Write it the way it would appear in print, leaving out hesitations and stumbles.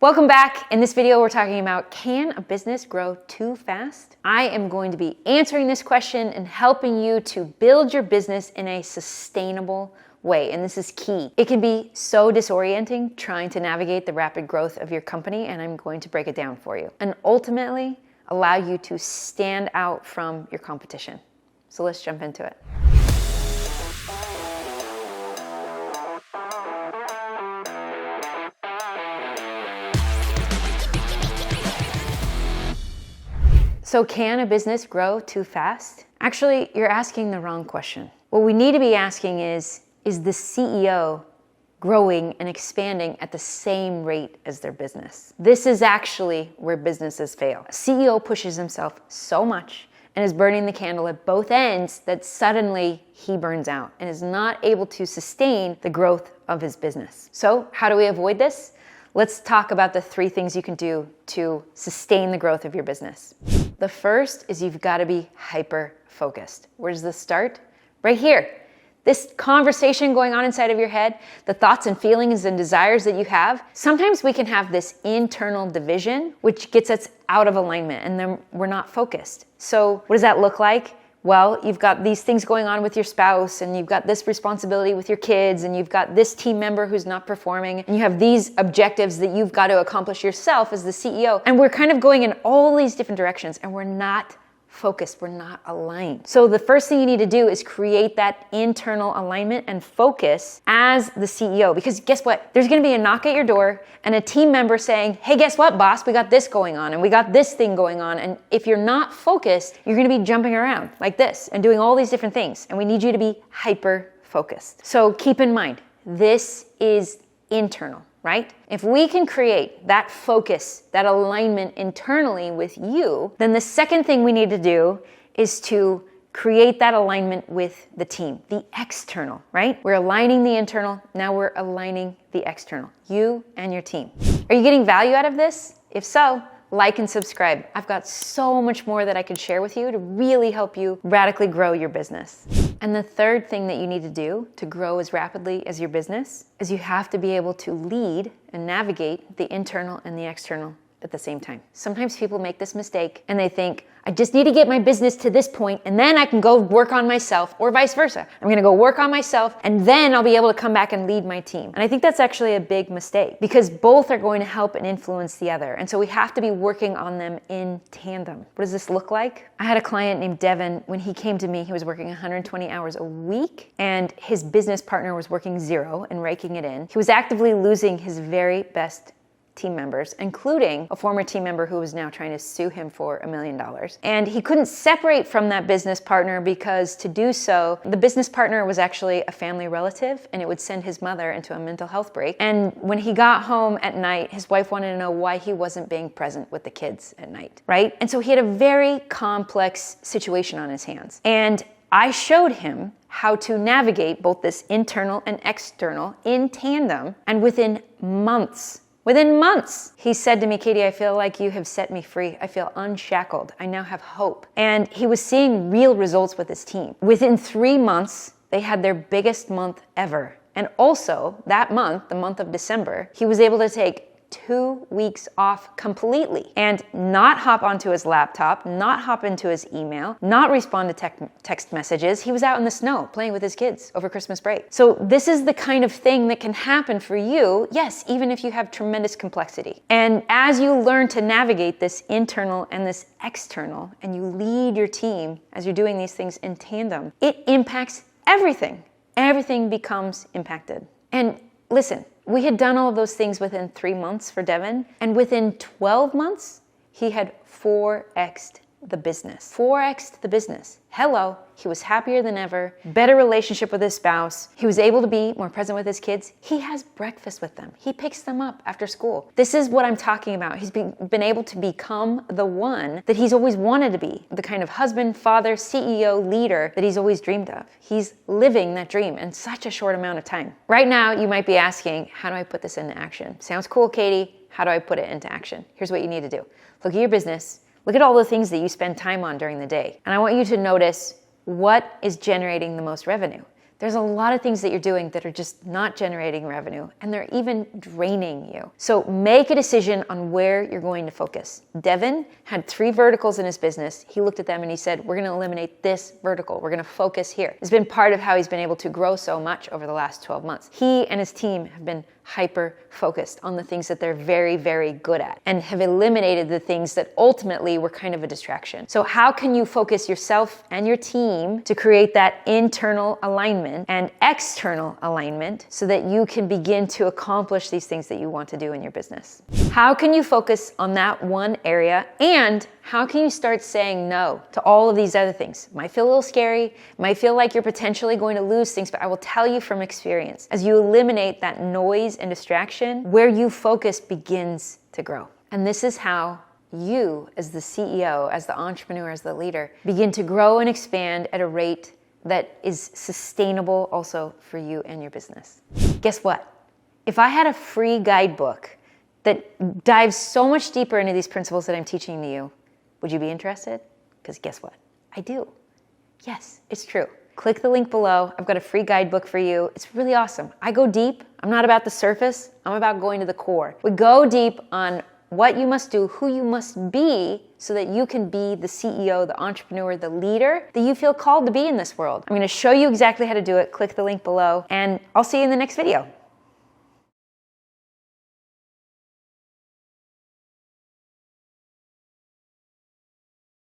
Welcome back. In this video, we're talking about, can a business grow too fast? I am going to be answering this question and helping you to build your business in a sustainable way. And this is key. It can be so disorienting trying to navigate the rapid growth of your company, and I'm going to break it down for you and ultimately allow you to stand out from your competition. So let's jump into it. So can a business grow too fast? Actually, you're asking the wrong question. What we need to be asking is the CEO growing and expanding at the same rate as their business? This is actually where businesses fail. A CEO pushes himself so much and is burning the candle at both ends that suddenly he burns out and is not able to sustain the growth of his business. So how do we avoid this? Let's talk about the 3 things you can do to sustain the growth of your business. The first is you've got to be hyper-focused. Where does this start? Right here. This conversation going on inside of your head, the thoughts and feelings and desires that you have, sometimes we can have this internal division, which gets us out of alignment, and then we're not focused. So what does that look like? Well, you've got these things going on with your spouse, and you've got this responsibility with your kids, and you've got this team member who's not performing, and you have these objectives that you've got to accomplish yourself as the CEO. And we're kind of going in all these different directions, and we're not focused, we're not aligned. So the first thing you need to do is create that internal alignment and focus as the CEO, because guess what? There's going to be a knock at your door and a team member saying, hey, guess what, boss? We got this going on and we got this thing going on. And if you're not focused, you're going to be jumping around like this and doing all these different things. And we need you to be hyper focused. So keep in mind, this is internal. Right? If we can create that focus, that alignment internally with you, then the second thing we need to do is to create that alignment with the team, the external, right? We're aligning the internal, now we're aligning the external, you and your team. Are you getting value out of this? If so, like and subscribe. I've got so much more that I can share with you to really help you radically grow your business. And the third thing that you need to do to grow as rapidly as your business is you have to be able to lead and navigate the internal and the external at the same time. Sometimes people make this mistake and they think, I just need to get my business to this point and then I can go work on myself, or vice versa. I'm gonna go work on myself and then I'll be able to come back and lead my team. And I think that's actually a big mistake because both are going to help and influence the other. And so we have to be working on them in tandem. What does this look like? I had a client named Devin. When he came to me, he was working 120 hours a week and his business partner was working 0 and raking it in. He was actively losing his very best team members, including a former team member who was now trying to sue him for $1 million. And he couldn't separate from that business partner because to do so, the business partner was actually a family relative and it would send his mother into a mental health break. And when he got home at night, his wife wanted to know why he wasn't being present with the kids at night, right? And so he had a very complex situation on his hands. And I showed him how to navigate both this internal and external in tandem, and within months, he said to me, Katie, I feel like you have set me free. I feel unshackled. I now have hope. And he was seeing real results with his team. Within 3 months, they had their biggest month ever. And also that month, the month of December, he was able to take 2 weeks off completely and not hop onto his laptop, not hop into his email, not respond to text messages. He was out in the snow playing with his kids over Christmas break. So this is the kind of thing that can happen for you, yes, even if you have tremendous complexity. And as you learn to navigate this internal and this external, and you lead your team as you're doing these things in tandem, it impacts everything. Everything becomes impacted. And listen, we had done all of those things within 3 months for Devin, and within 12 months, he had 4x'd the business. 4x'd the business. Hello, he was happier than ever, better relationship with his spouse. He was able to be more present with his kids. He has breakfast with them. He picks them up after school. This is what I'm talking about. He's been able to become the one that he's always wanted to be, the kind of husband, father, CEO, leader that he's always dreamed of. He's living that dream in such a short amount of time. Right now, you might be asking, how do I put this into action? Sounds cool, Katie. How do I put it into action? Here's what you need to do. Look at your business. Look at all the things that you spend time on during the day. And I want you to notice what is generating the most revenue. There's a lot of things that you're doing that are just not generating revenue, and they're even draining you. So make a decision on where you're going to focus. Devin had 3 verticals in his business. He looked at them and he said, we're going to eliminate this vertical. We're going to focus here. It's been part of how he's been able to grow so much over the last 12 months. He and his team have been hyper-focused on the things that they're very, very good at and have eliminated the things that ultimately were kind of a distraction. So how can you focus yourself and your team to create that internal alignment and external alignment so that you can begin to accomplish these things that you want to do in your business? How can you focus on that one area, and how can you start saying no to all of these other things? It might feel a little scary, might feel like you're potentially going to lose things, but I will tell you from experience, as you eliminate that noise and distraction, where you focus begins to grow. And this is how you, as the CEO, as the entrepreneur, as the leader, begin to grow and expand at a rate that is sustainable also for you and your business. Guess what? If I had a free guidebook that dives so much deeper into these principles that I'm teaching to you, would you be interested? Because guess what? I do. Yes, it's true. Click the link below. I've got a free guidebook for you. It's really awesome. I go deep. I'm not about the surface. I'm about going to the core. We go deep on what you must do, who you must be, so that you can be the CEO, the entrepreneur, the leader that you feel called to be in this world. I'm going to show you exactly how to do it. Click the link below, and I'll see you in the next video.